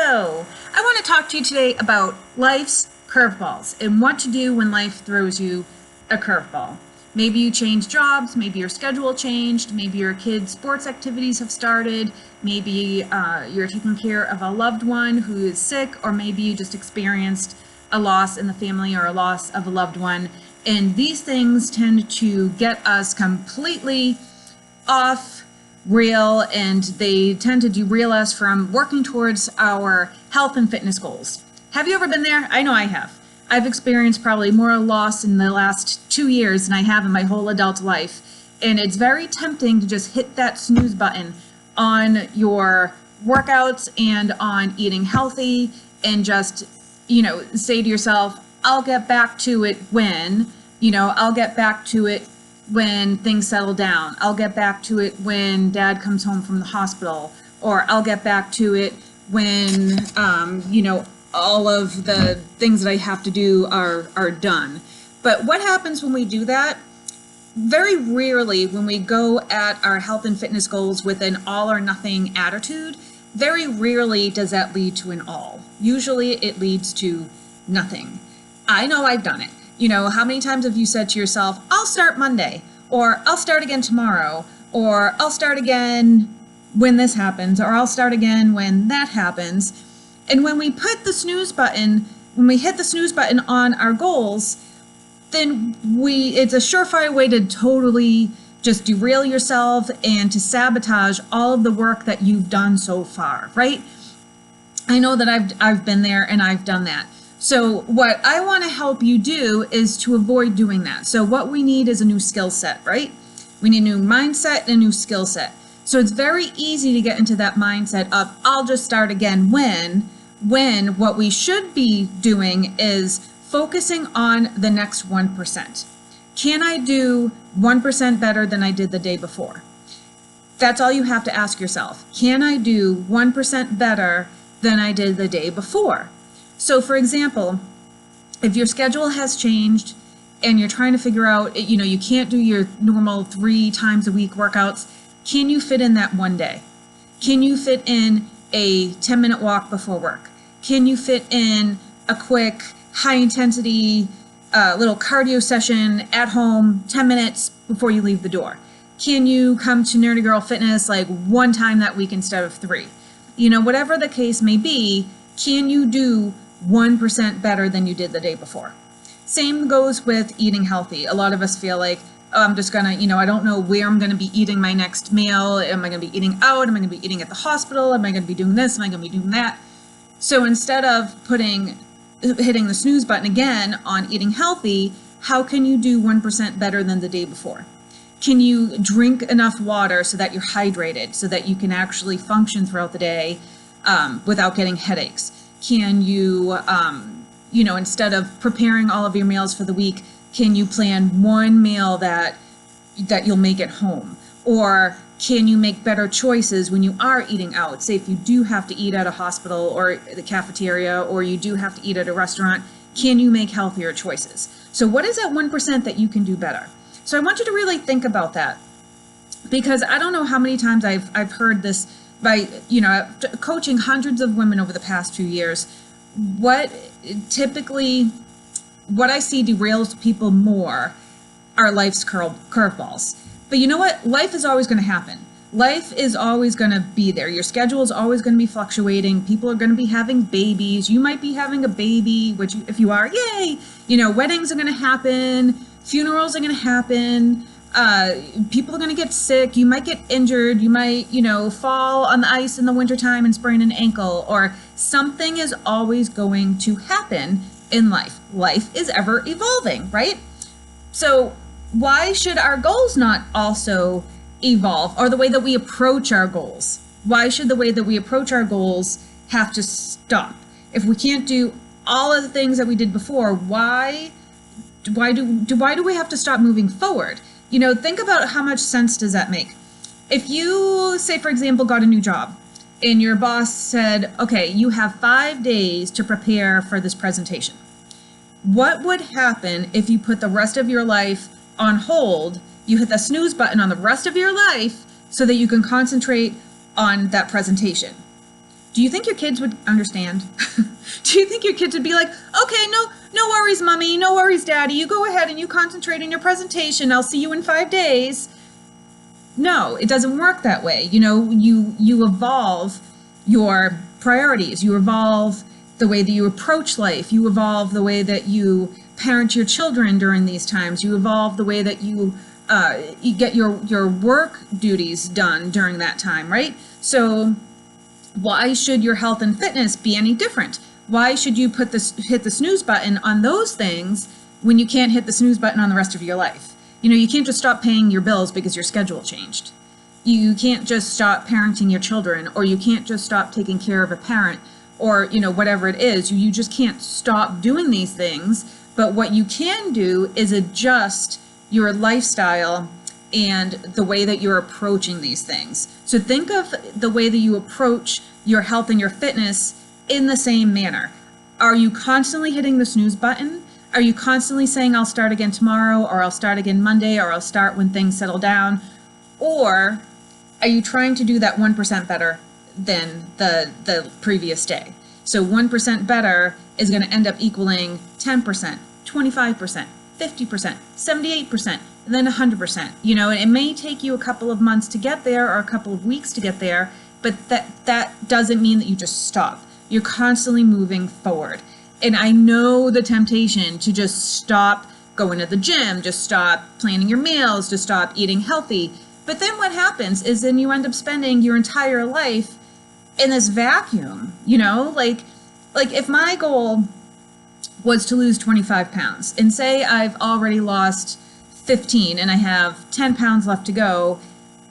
Hello! I want to talk to you today about life's curveballs and what to do when life throws you a curveball. Maybe you changed jobs, maybe your schedule changed, maybe your kids' sports activities have started, maybe you're taking care of a loved one who is sick, or maybe you just experienced a loss in the family or a loss of a loved one. And these things tend to get us completely off rail, and they tend to derail us from working towards our health and fitness goals. Have you ever been there? I know I have. I've experienced probably more loss in the last 2 years than I have in my whole adult life. And it's very tempting to just hit that snooze button on your workouts and on eating healthy and just, say to yourself, I'll get back to it when, I'll get back to it when things settle down. I'll get back to it when dad comes home from the hospital, or I'll get back to it when, all of the things that I have to do are done. But what happens when we do that? Very rarely, when we go at our health and fitness goals with an all or nothing attitude, very rarely does that lead to an all. Usually it leads to nothing. I know I've done it. How many times have you said to yourself, I'll start Monday, or I'll start again tomorrow, or I'll start again when this happens, or I'll start again when that happens. And when we put the snooze button, when we hit the snooze button on our goals, then it's a surefire way to totally just derail yourself and to sabotage all of the work that you've done so far, right? I know that I've been there and I've done that. So what I want to help you do is to avoid doing that. So what we need is a new skill set, right? We need a new mindset and a new skill set. So it's very easy to get into that mindset of, I'll just start again when what we should be doing is focusing on the next 1%. Can I do 1% better than I did the day before? That's all you have to ask yourself. Can I do 1% better than I did the day before? So for example, if your schedule has changed and you're trying to figure out, you can't do your normal 3 times a week workouts, can you fit in that one day? Can you fit in a 10-minute walk before work? Can you fit in a quick, high-intensity little cardio session at home, 10 minutes before you leave the door? Can you come to Nerdy Girl Fitness like 1 time that week instead of 3? Whatever the case may be, can you do 1% better than you did the day before? Same goes with eating healthy. A lot of us feel like, oh, I'm just gonna, I don't know where I'm gonna be eating my next meal. Am I gonna be eating out? Am I gonna be eating at the hospital? Am I gonna be doing this? Am I gonna be doing that? So instead of hitting the snooze button again on eating healthy, how can you do 1% better than the day before? Can you drink enough water so that you're hydrated, so that you can actually function throughout the day without getting headaches? Can you, instead of preparing all of your meals for the week, can you plan one meal that you'll make at home? Or can you make better choices when you are eating out? Say if you do have to eat at a hospital or the cafeteria, or you do have to eat at a restaurant, can you make healthier choices? So what is that 1% that you can do better? So I want you to really think about that, because I don't know how many times I've heard this by, coaching hundreds of women over the past few years. What I see derails people more are life's curveballs. But you know what? Life is always going to happen. Life is always going to be there. Your schedule is always going to be fluctuating. People are going to be having babies. You might be having a baby, which if you are, yay! Weddings are going to happen. Funerals are going to happen. People are going to get sick. You might get injured. You might, fall on the ice in the wintertime and sprain an ankle, or something is always going to happen in life. Life is ever evolving, right? So why should our goals not also evolve, or the way that we approach our goals? Why should the way that we approach our goals have to stop? If we can't do all of the things that we did before, why do we have to stop moving forward? Think about how much sense does that make. If you, say, for example, got a new job and your boss said, okay, you have 5 days to prepare for this presentation. What would happen if you put the rest of your life on hold? You hit the snooze button on the rest of your life so that you can concentrate on that presentation. Do you think your kids would understand? Do you think your kids would be like, okay, no worries, mommy, no worries, daddy, you go ahead and you concentrate on your presentation, I'll see you in 5 days? No, it doesn't work that way. You know, you evolve your priorities, you evolve the way that you approach life, you evolve the way that you parent your children during these times, you evolve the way that you get your work duties done during that time, right? So why should your health and fitness be any different? Why should you hit the snooze button on those things when you can't hit the snooze button on the rest of your life? You know, you can't just stop paying your bills because your schedule changed. You can't just stop parenting your children, or you can't just stop taking care of a parent, or, you know, whatever it is. You just can't stop doing these things. But what you can do is adjust your lifestyle and the way that you're approaching these things. So think of the way that you approach your health and your fitness in the same manner. Are you constantly hitting the snooze button? Are you constantly saying, I'll start again tomorrow, or I'll start again Monday, or I'll start when things settle down? Or are you trying to do that 1% better than the previous day? So 1% better is going to end up equaling 10%, 25%, 50%, 78%, and then 100%. You know, it may take you a couple of months to get there, or a couple of weeks to get there, but that doesn't mean that you just stop. You're constantly moving forward. And I know the temptation to just stop going to the gym, just stop planning your meals, just stop eating healthy. But then what happens is then you end up spending your entire life in this vacuum, you know? Like if my goal was to lose 25 pounds, and say I've already lost 15 and I have 10 pounds left to go,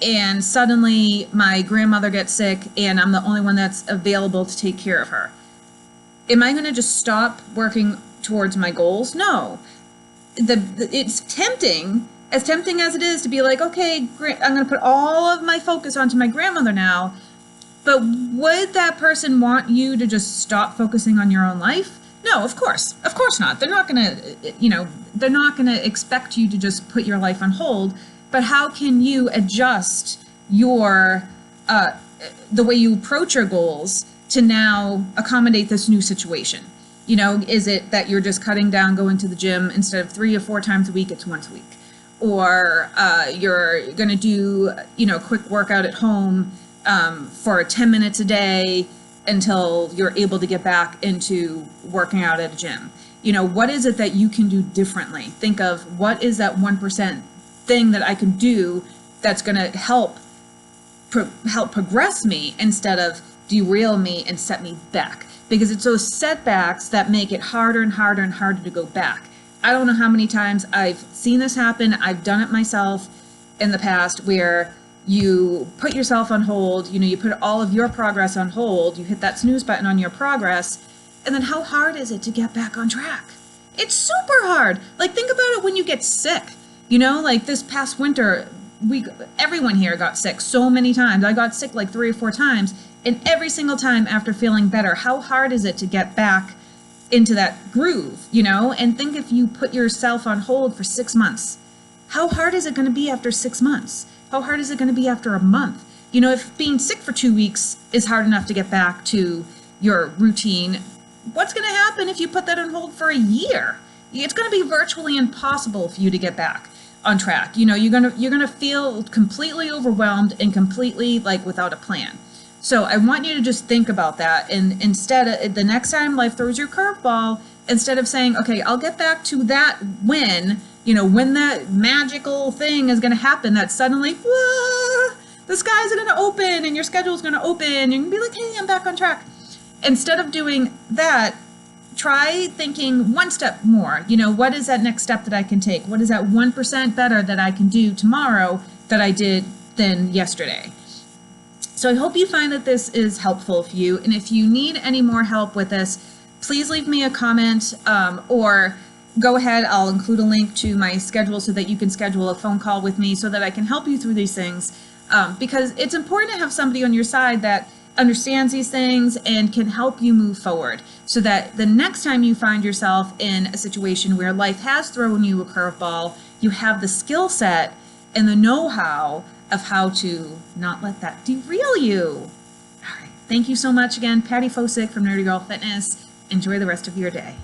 and suddenly my grandmother gets sick and I'm the only one that's available to take care of her. Am I going to just stop working towards my goals? No. It's tempting, as tempting as it is, to be like, okay, I'm going to put all of my focus onto my grandmother now. But would that person want you to just stop focusing on your own life? No, of course not. They're not going to, you know, they're not going to expect you to just put your life on hold. But how can you adjust your, the way you approach your goals to now accommodate this new situation? You know, is it that you're just cutting down going to the gym, instead of 3 or 4 times a week, it's once a week? Or you're going to do, you know, a quick workout at home for 10 minutes a day until you're able to get back into working out at a gym? You know, what is it that you can do differently? Think of, what is that 1% thing that I can do that's going to help progress me instead of derail me and set me back? Because it's those setbacks that make it harder and harder and harder to go back. I don't know how many times I've seen this happen. I've done it myself in the past, where you put yourself on hold, you know, you put all of your progress on hold, you hit that snooze button on your progress, and then how hard is it to get back on track? It's super hard. Like, think about it when you get sick. You know, like this past winter, everyone here got sick so many times. I got sick like 3 or 4 times, and every single time after feeling better, how hard is it to get back into that groove, you know? And think, if you put yourself on hold for 6 months, how hard is it going to be after 6 months? How hard is it going to be after a month? You know, if being sick for 2 weeks is hard enough to get back to your routine, what's going to happen if you put that on hold for a year? It's going to be virtually impossible for you to get back on track. You know, you're gonna feel completely overwhelmed and completely like without a plan. So I want you to just think about that, and instead, the next time life throws your curveball, instead of saying, okay, I'll get back to that when, you know, when that magical thing is going to happen, that suddenly, whoa, the skies are going to open and your schedule is going to open, you're going to be like, hey, I'm back on track. Instead of doing that, try thinking one step more. You know, what is that next step that I can take? What is that 1% better that I can do tomorrow that I did than yesterday? So I hope you find that this is helpful for you. And if you need any more help with this, please leave me a comment, or go ahead. I'll include a link to my schedule so that you can schedule a phone call with me so that I can help you through these things. Because it's important to have somebody on your side that understands these things and can help you move forward, so that the next time you find yourself in a situation where life has thrown you a curveball, you have the skill set and the know-how of how to not let that derail you. All right. Thank you so much again, Patty Fosick from Nerdy Girl Fitness. Enjoy the rest of your day.